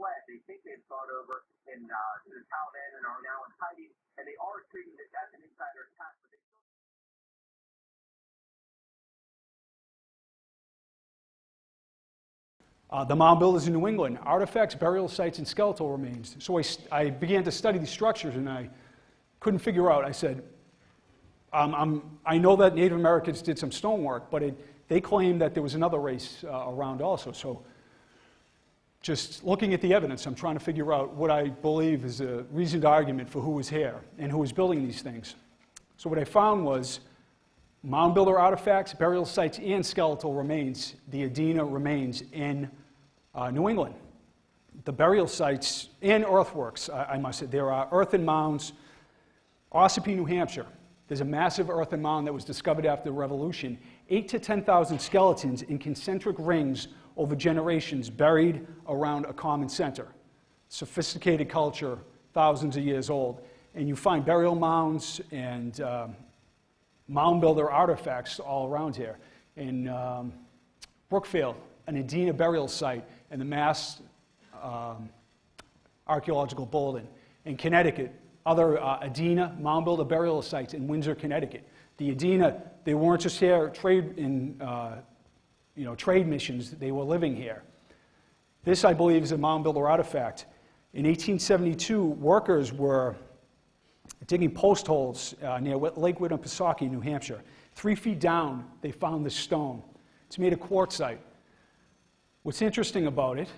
fled. They think they've gone over to the Taliban and are now in hiding, and they are treating this as an insider attack, but they still. The mound builders in New England, artifacts, burial sites, and skeletal remains. So I began to study these structures, and I couldn't figure out. I said, I know that Native Americans did some stonework, but they claimed that there was another race around also. So just looking at the evidence, I'm trying to figure out what I believe is a reasoned argument for who was here and who was building these things. So what I found was mound builder artifacts, burial sites, and skeletal remains, the Adena remains in New England. The burial sites and earthworks, I must say, there are earthen mounds. Ossipee, New Hampshire, there's a massive earthen mound that was discovered after the Revolution. 8,000 to 10,000 skeletons in concentric rings over generations buried around a common center. Sophisticated culture, thousands of years old. And you find burial mounds and mound builder artifacts all around here. In Brookfield, an Adena burial site, and the Mass Archaeological Bulletin. In Connecticut, other Adena mound builder burial sites in Windsor, Connecticut. The Adena, they weren't just here trade missions, they were living here. This, I believe, is a mound builder artifact. In 1872, workers were digging post holes near Lake Winnipesaukee, New Hampshire. 3 feet down, they found this stone. It's made of quartzite. What's interesting about it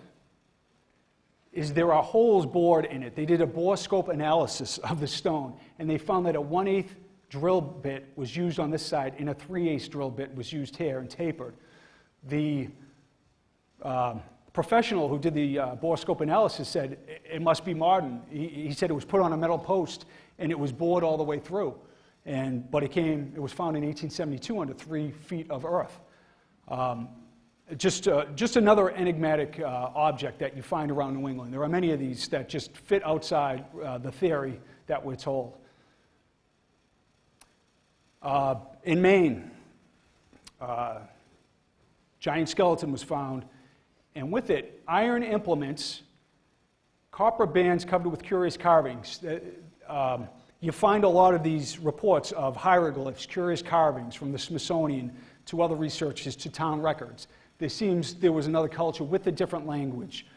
is there are holes bored in it. They did a bore scope analysis of the stone, and they found that a 1/8 drill bit was used on this side, and a 3/8 drill bit was used here and tapered. The professional who did the bore scope analysis said it must be modern. He said it was put on a metal post, and it was bored all the way through. But it was found in 1872 under 3 feet of earth. Just another enigmatic object that you find around New England. There are many of these that just fit outside the theory that we're told. In Maine, giant skeleton was found, and with it, iron implements, copper bands covered with curious carvings. You find a lot of these reports of hieroglyphs, curious carvings from the Smithsonian to other researchers to town records. There seems there was another culture with a different language.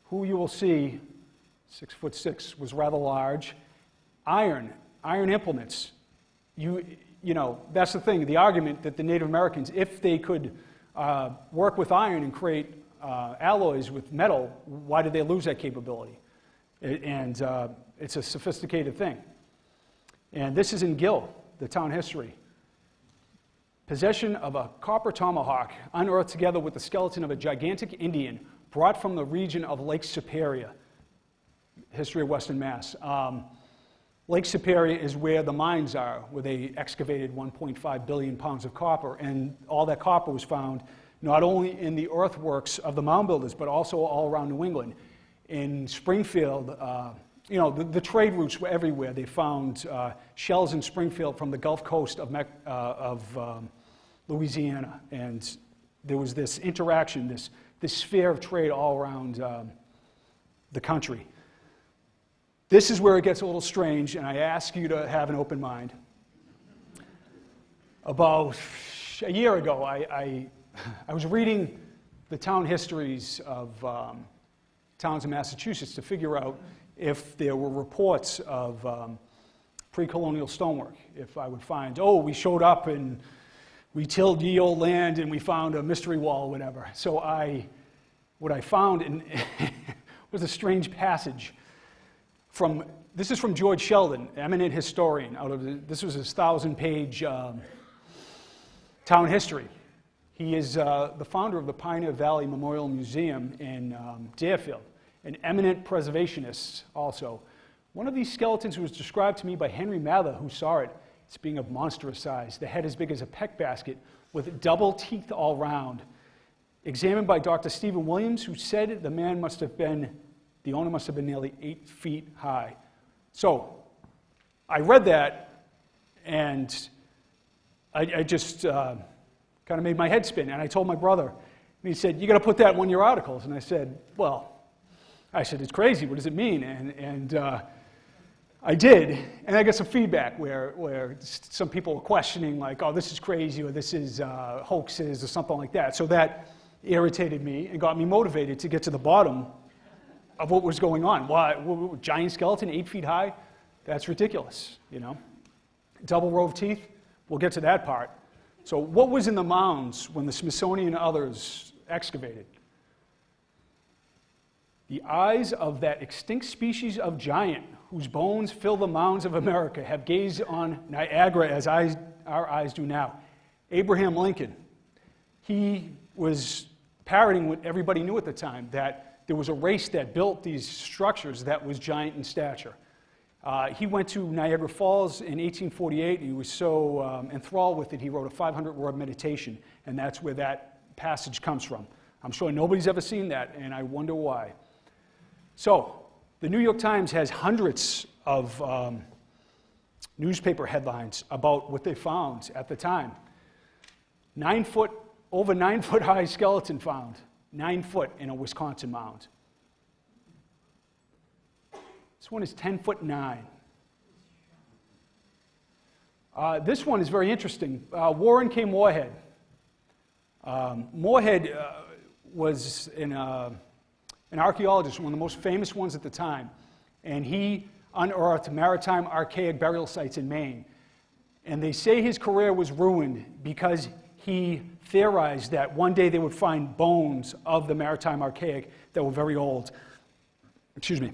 Who you will see, 6'6", was rather large. Iron implements. You know, that's the thing, the argument that the Native Americans, if they could work with iron and create alloys with metal, why did they lose that capability? It's a sophisticated thing. And this is in Gill, the town history. Possession of a copper tomahawk unearthed together with the skeleton of a gigantic Indian brought from the region of Lake Superior. History of Western Mass. Lake Superior is where the mines are, where they excavated 1.5 billion pounds of copper, and all that copper was found not only in the earthworks of the mound builders, but also all around New England. In Springfield, the trade routes were everywhere. They found shells in Springfield from the Gulf Coast of Louisiana, and there was this interaction, this sphere of trade all around the country. This is where it gets a little strange, and I ask you to have an open mind. About a year ago, I was reading the town histories of towns in Massachusetts to figure out if there were reports of pre-colonial stonework. If I would find, we showed up and we tilled ye old land and we found a mystery wall or whatever. So what I found was a strange passage. This is from George Sheldon, eminent historian. This was his 1,000-page town history. He is the founder of the Pioneer Valley Memorial Museum in Deerfield, an eminent preservationist also. One of these skeletons was described to me by Henry Mather, who saw it. It's being of monstrous size, the head as big as a peck basket, with double teeth all round. Examined by Dr. Stephen Williams, who said the owner must have been nearly 8 feet high. So, I read that, and I just kind of made my head spin, and I told my brother, and he said, "You got to put that in one of your articles." And I said, well, I said, it's crazy. What does it mean? And I did, and I got some feedback where some people were questioning, like, oh, this is crazy, or this is hoaxes, or something like that. So that irritated me and got me motivated to get to the bottom of what was going on. Why, giant skeleton, 8 feet high? That's ridiculous, you know? Double row of teeth? We'll get to that part. So what was in the mounds when the Smithsonian and others excavated? The eyes of that extinct species of giant whose bones fill the mounds of America have gazed on Niagara as our eyes do now. Abraham Lincoln. He was parroting what everybody knew at the time, that there was a race that built these structures that was giant in stature. He went to Niagara Falls in 1848. He was so enthralled with it, he wrote a 500-word meditation, and that's where that passage comes from. I'm sure nobody's ever seen that, and I wonder why. So, the New York Times has hundreds of newspaper headlines about what they found at the time. Over 9 foot high skeleton found, 9 foot in a Wisconsin mound. This one is 10 foot 9. This one is very interesting. Warren K. Moorhead. Moorhead was an archaeologist, one of the most famous ones at the time, and he unearthed maritime archaic burial sites in Maine. And they say his career was ruined because he theorized that one day they would find bones of the maritime archaic that were very old. Excuse me.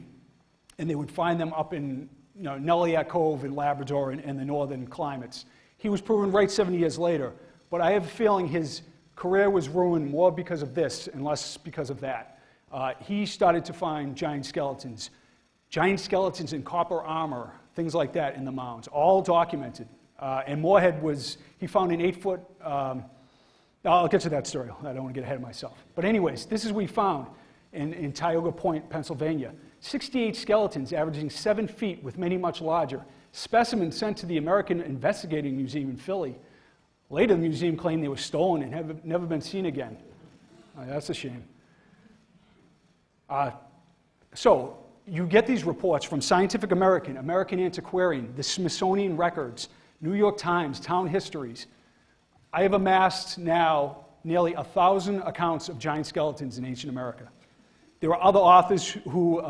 And they would find them up in Nulliac Cove in Labrador and the northern climates. He was proven right 70 years later, but I have a feeling his career was ruined more because of this and less because of that. He started to find giant skeletons in copper armor, things like that in the mounds, all documented. And Moorhead he found an 8 foot, I'll get to that story, I don't want to get ahead of myself. But anyways, this is what we found in Tioga Point, Pennsylvania. 68 skeletons averaging 7 feet with many much larger. Specimens sent to the American Investigating Museum in Philly. Later, the museum claimed they were stolen and have never been seen again. That's a shame. So you get these reports from Scientific American, American Antiquarian, the Smithsonian Records, New York Times, Town Histories. I have amassed now nearly 1,000 accounts of giant skeletons in ancient America. There are other authors who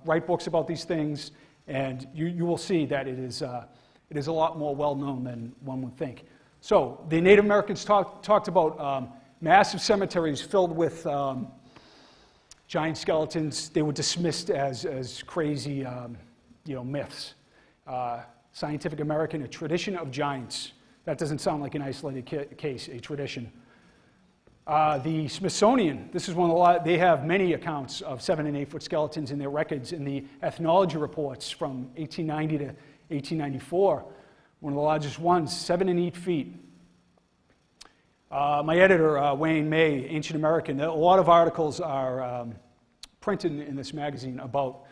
write books about these things, and you will see that it is a lot more well-known than one would think. So the Native Americans talked about massive cemeteries filled with giant skeletons. They were dismissed as crazy myths. Scientific American, a tradition of giants. That doesn't sound like an isolated case, a tradition. The Smithsonian, this is one of the they have many accounts of 7 and 8 foot skeletons in their records in the ethnology reports from 1890 to 1894. One of the largest ones, 7 and 8 feet. My editor, Wayne May, Ancient American, a lot of articles are printed in this magazine about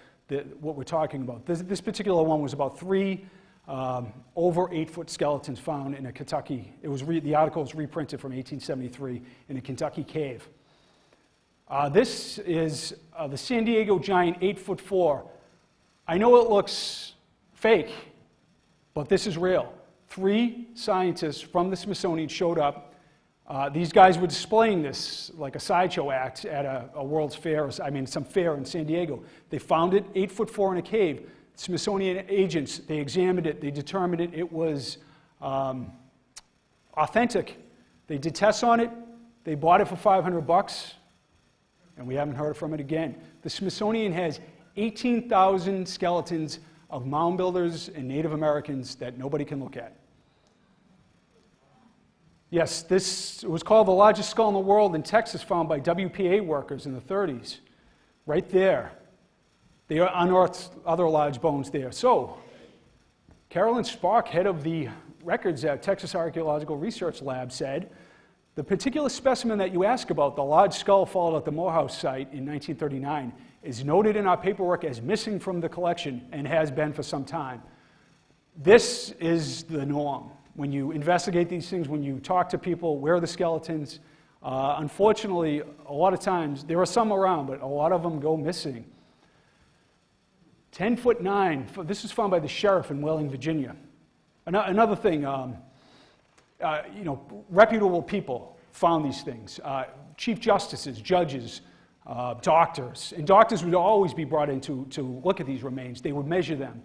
what we're talking about. This particular one was about 3 over 8 foot skeletons found in a Kentucky. The article was reprinted from 1873 in a Kentucky cave. This is the San Diego giant 8'4". I know it looks fake, but this is real. 3 scientists from the Smithsonian showed up. These guys were displaying this like a sideshow act at a World's Fair, some fair in San Diego. They found it 8'4" in a cave. Smithsonian agents, they examined it, they determined it was authentic. They did tests on it, they bought it for $500, and we haven't heard from it again. The Smithsonian has 18,000 skeletons of mound builders and Native Americans that nobody can look at. Yes, this was called the largest skull in the world in Texas, found by WPA workers in the 30s. Right there. They unearthed other large bones there. So, Carolyn Spark, head of the records at Texas Archaeological Research Lab, said, the particular specimen that you ask about, the large skull found at the Morehouse site in 1939, is noted in our paperwork as missing from the collection and has been for some time. This is the norm. When you investigate these things, when you talk to people, where are the skeletons? Unfortunately, a lot of times, there are some around, but a lot of them go missing. 10'9". This was found by the sheriff in Wheeling, Virginia. Another thing, you know, reputable people found these things. Chief justices, judges, doctors. And doctors would always be brought in to look at these remains. They would measure them.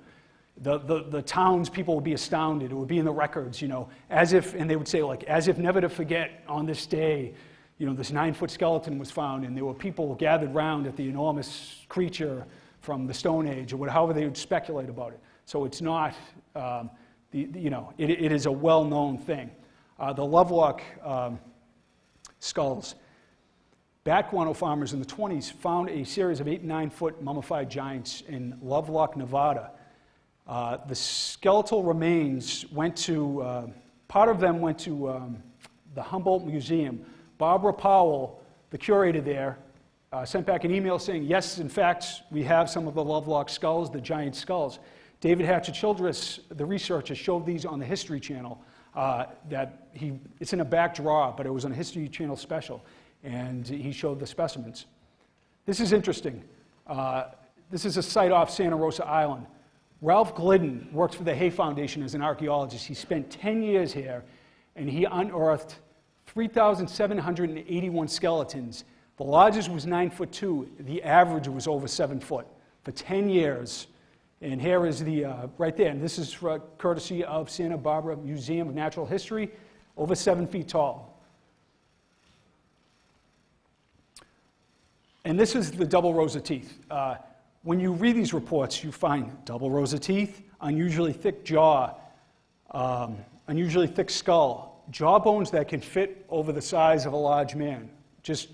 The townspeople would be astounded. It would be in the records, you know, as if, and they would say, like, as if never to forget on this day, you know, this 9-foot skeleton was found, and there were people gathered round at the enormous creature from the Stone Age, or however they would speculate about it. So it's not, you know, it is a well-known thing. The Lovelock skulls. Bat guano farmers in the 20s found a series of 8 and 9-foot mummified giants in Lovelock, Nevada. The skeletal remains went to, part of them went to the Humboldt Museum. Barbara Powell, the curator there, sent back an email saying, yes, in fact, we have some of the Lovelock skulls, the giant skulls. David Hatcher Childress, the researcher, showed these on the History Channel. It's in a back drawer, but it was on a History Channel special, and he showed the specimens. This is interesting. This is a site off Santa Rosa Island. Ralph Glidden works for the Hay Foundation as an archaeologist. He spent 10 years here, and he unearthed 3,781 skeletons. The largest was 9'2". The average was over 7 foot for 10 years. And here is the, right there, and this is courtesy of Santa Barbara Museum of Natural History, over 7 feet tall. And this is the double rows of teeth. When you read these reports, you find double rows of teeth, unusually thick jaw, unusually thick skull, jaw bones that can fit over the size of a large man. Just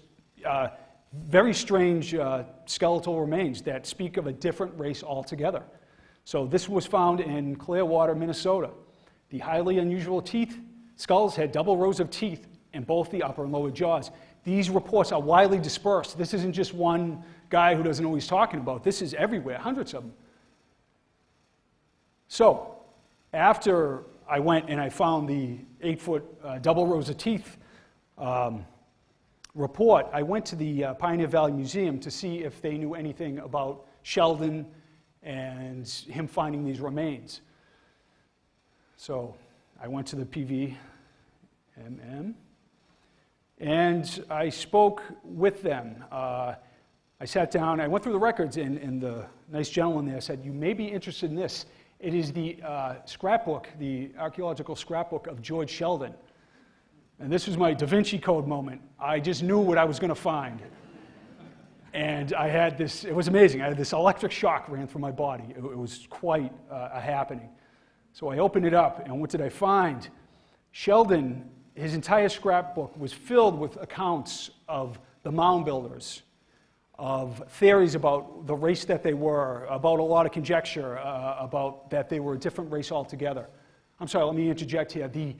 very strange skeletal remains that speak of a different race altogether. So this was found in Clearwater, Minnesota. The highly unusual skulls had double rows of teeth in both the upper and lower jaws. These reports are widely dispersed. This isn't just one guy who doesn't know what he's talking about. This is everywhere, hundreds of them. So after I went and I found the 8-foot double rows of teeth report, I went to the Pioneer Valley Museum to see if they knew anything about Sheldon and him finding these remains. So I went to the PVMM, and I spoke with them. I sat down, I went through the records, and the nice gentleman there said, you may be interested in this. It is the scrapbook, the archaeological scrapbook of George Sheldon. And this was my Da Vinci Code moment. I just knew what I was going to find. And I had this, it was amazing. I had this electric shock ran through my body. It was quite a happening. So I opened it up, and what did I find? Sheldon, his entire scrapbook was filled with accounts of the mound builders, of theories about the race that they were, about a lot of conjecture about that they were a different race altogether. I'm sorry, let me interject here. The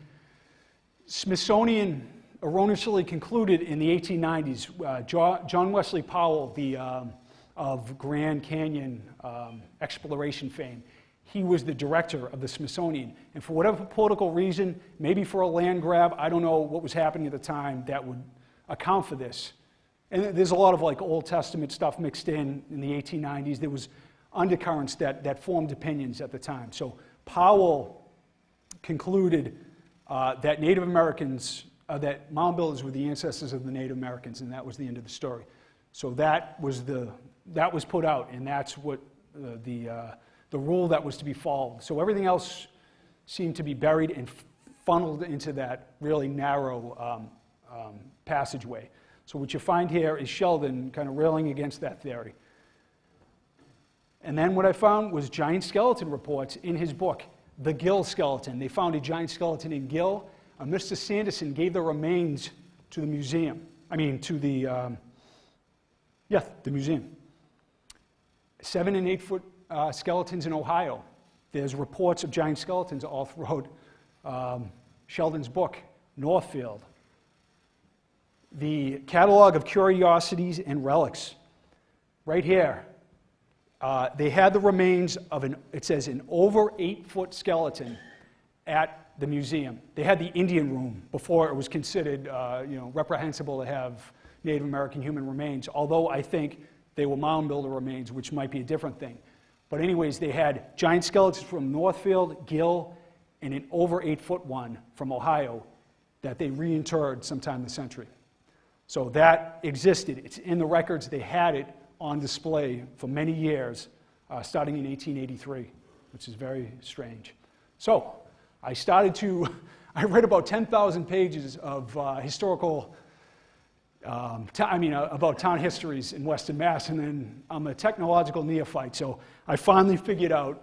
Smithsonian erroneously concluded in the 1890s, John Wesley Powell, of Grand Canyon exploration fame, he was the director of the Smithsonian. And for whatever political reason, maybe for a land grab, I don't know what was happening at the time that would account for this. And there's a lot of like Old Testament stuff mixed in the 1890s. There was undercurrents that formed opinions at the time. So Powell concluded that Native Americans, that mound builders were the ancestors of the Native Americans, and that was the end of the story. So that was put out, and that's what the rule that was to be followed. So everything else seemed to be buried and funneled into that really narrow passageway. So what you find here is Sheldon kind of railing against that theory. And then what I found was giant skeleton reports in his book, The Gill Skeleton. They found a giant skeleton in Gill. Mr. Sanderson gave the remains to the museum. I mean, to the museum. 7 and 8 foot skeletons in Ohio. There's reports of giant skeletons all throughout Sheldon's book, Northfield. The catalog of curiosities and relics. Right here, they had the remains of it says an over 8-foot skeleton at the museum. They had the Indian room before it was considered reprehensible to have Native American human remains, although I think they were mound builder remains, which might be a different thing. But anyways, they had giant skeletons from Northfield, Gill, and an over 8-foot one from Ohio that they reinterred sometime in the century. So that existed. It's in the records. They had it on display for many years, starting in 1883, which is very strange. So I read about 10,000 pages of historical, about town histories in Western Mass, and then I'm a technological neophyte, so I finally figured out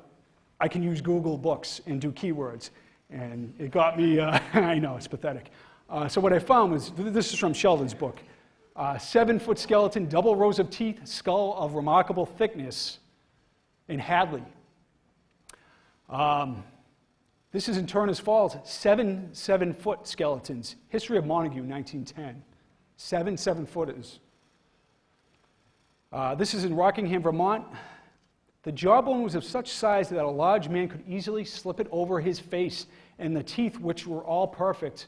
I can use Google Books and do keywords, and it got me, I know, it's pathetic. So what I found was, this is from Sheldon's book, 7-foot skeleton, double rows of teeth, skull of remarkable thickness in Hadley. This is in Turner's Falls, 7-foot skeletons. History of Montague, 1910. 7-footers. This is in Rockingham, Vermont. The jawbone was of such size that a large man could easily slip it over his face, and the teeth, which were all perfect,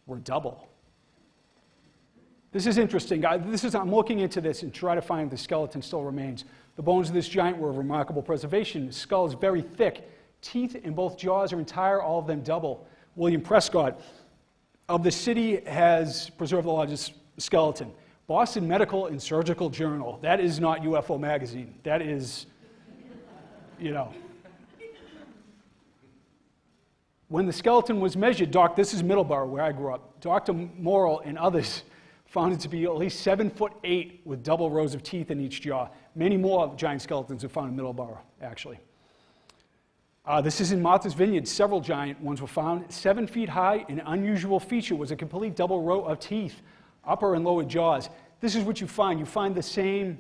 were double. This is interesting. I'm looking into this and try to find if the skeleton still remains. The bones of this giant were of remarkable preservation. The skull is very thick. Teeth in both jaws are entire, all of them double. William Prescott of the city has preserved the largest skeleton. Boston Medical and Surgical Journal. That is not UFO magazine. That is, When the skeleton was measured, this is Middleborough, where I grew up. Dr. Morrill and others found it to be at least 7'8" with double rows of teeth in each jaw. Many more giant skeletons are found in Middleborough, actually. This is in Martha's Vineyard. Several giant ones were found. 7 feet high. An unusual feature was a complete double row of teeth, upper and lower jaws. This is what you find. You find the same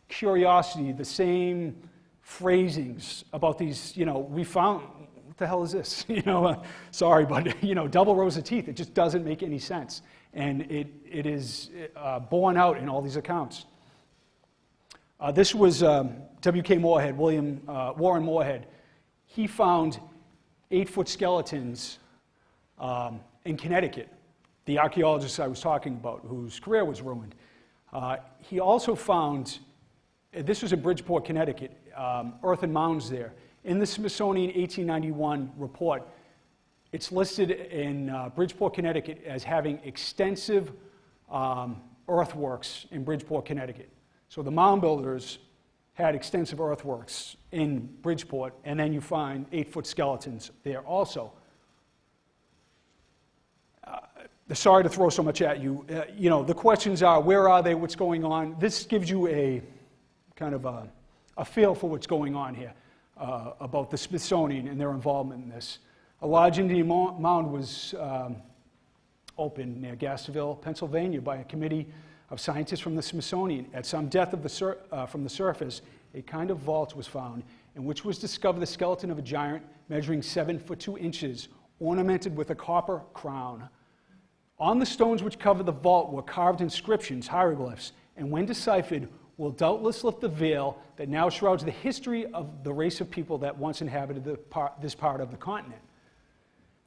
curiosity, the same phrasings about these, we found, what the hell is this? Sorry, but, double rows of teeth. It just doesn't make any sense. And it is borne out in all these accounts. This was W.K. Moorhead, Warren Moorhead. He found 8-foot skeletons in Connecticut, the archaeologist I was talking about, whose career was ruined. He also found, this was in Bridgeport, Connecticut, earthen mounds there. In the Smithsonian 1891 report, it's listed in Bridgeport, Connecticut as having extensive earthworks in Bridgeport, Connecticut. So the mound builders had extensive earthworks in Bridgeport, and then you find 8-foot skeletons there also. Sorry to throw so much at you. The questions are, where are they, what's going on? This gives you a kind of a feel for what's going on here about the Smithsonian and their involvement in this. A large Indian mound was opened near Gasterville, Pennsylvania, by a committee of scientists from the Smithsonian. At some depth from the surface, a kind of vault was found in which was discovered the skeleton of a giant measuring 7'2", ornamented with a copper crown. On the stones which covered the vault were carved inscriptions, hieroglyphs, and when deciphered, will doubtless lift the veil that now shrouds the history of the race of people that once inhabited this part of the continent.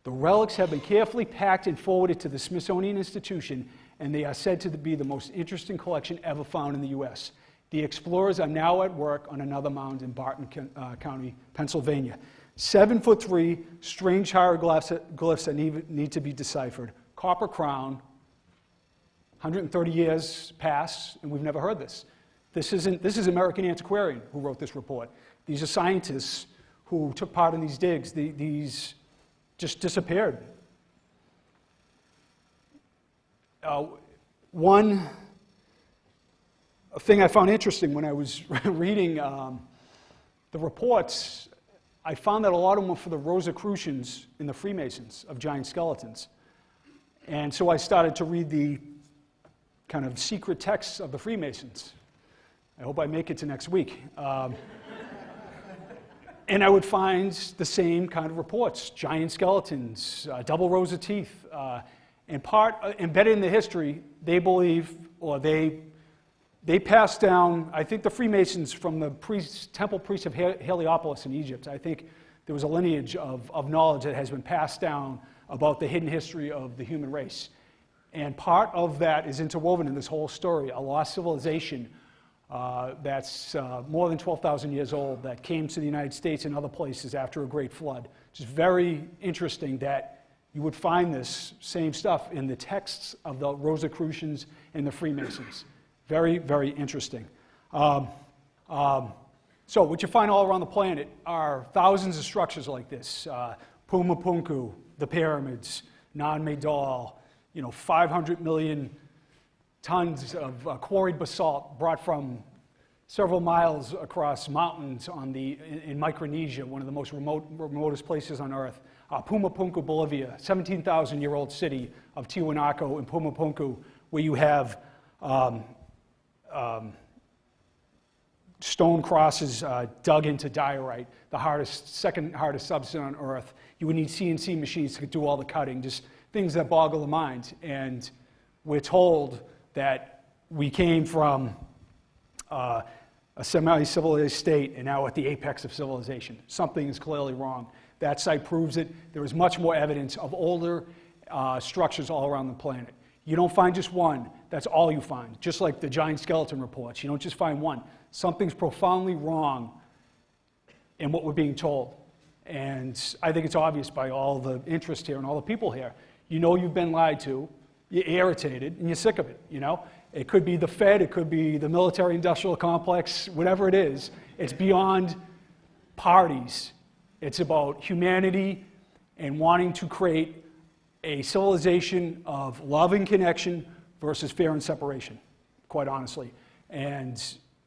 The relics have been carefully packed and forwarded to the Smithsonian Institution, and they are said to be the most interesting collection ever found in the U.S. The explorers are now at work on another mound in Barton County, Pennsylvania. 7'3", strange hieroglyphs that need to be deciphered. Copper crown, 130 years pass, and we've never heard this. This is American Antiquarian who wrote this report. These are scientists who took part in these digs. These just disappeared. One thing I found interesting when I was reading the reports, I found that a lot of them were for the Rosicrucians and the Freemasons of giant skeletons. And so I started to read the kind of secret texts of the Freemasons. I hope I make it to next week. And I would find the same kind of reports, giant skeletons, double rows of teeth. And embedded in the history, they believe, or they passed down, I think the Freemasons from the temple priests of Heliopolis in Egypt. I think there was a lineage of knowledge that has been passed down about the hidden history of the human race. And part of that is interwoven in this whole story, a lost civilization that's more than 12,000 years old that came to the United States and other places after a great flood. It's very interesting that you would find this same stuff in the texts of the Rosicrucians and the Freemasons. Very, very interesting. So what you find all around the planet are thousands of structures like this. Pumapunku, the pyramids, Nan Madol, 500 million tons of quarried basalt brought from several miles across mountains in Micronesia, one of the most remotest places on Earth. Pumapunku, Bolivia, 17,000-year-old city of Tiwanaku in Pumapunku, where you have stone crosses dug into diorite, the second hardest substance on Earth. You would need CNC machines to do all the cutting, just things that boggle the mind. And we're told that we came from a semi-civilized state and now at the apex of civilization. Something is clearly wrong. That site proves it. There is much more evidence of older structures all around the planet. You don't find just one. That's all you find. Just like the giant skeleton reports. You don't just find one. Something's profoundly wrong in what we're being told. And I think it's obvious by all the interest here and all the people here. You know you've been lied to, you're irritated, and you're sick of it, It could be the Fed, it could be the military-industrial complex, whatever it is. It's beyond parties. It's about humanity and wanting to create a civilization of love and connection versus fear and separation, quite honestly. And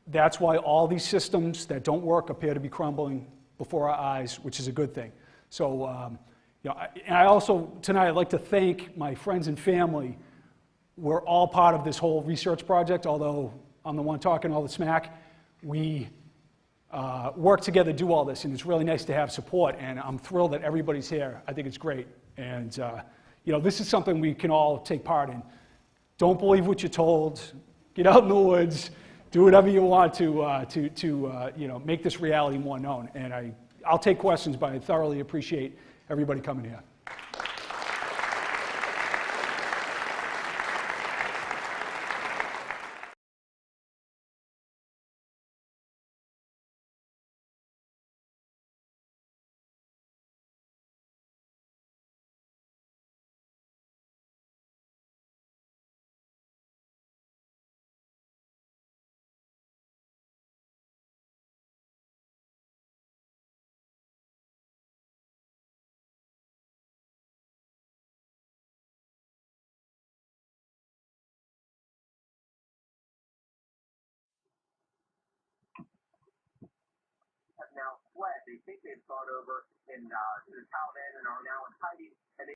that's why all these systems that don't work appear to be crumbling before our eyes, which is a good thing. So, and I also, tonight, I'd like to thank my friends and family. We're all part of this whole research project, although I'm the one talking all the smack. We work together to do all this, and it's really nice to have support, and I'm thrilled that everybody's here. I think it's great. And, this is something we can all take part in. Don't believe what you're told. Get out in the woods. Do whatever you want to make this reality more known. And I'll take questions, but I thoroughly appreciate everybody coming here. Have now fled. They think they've gone over to the Taliban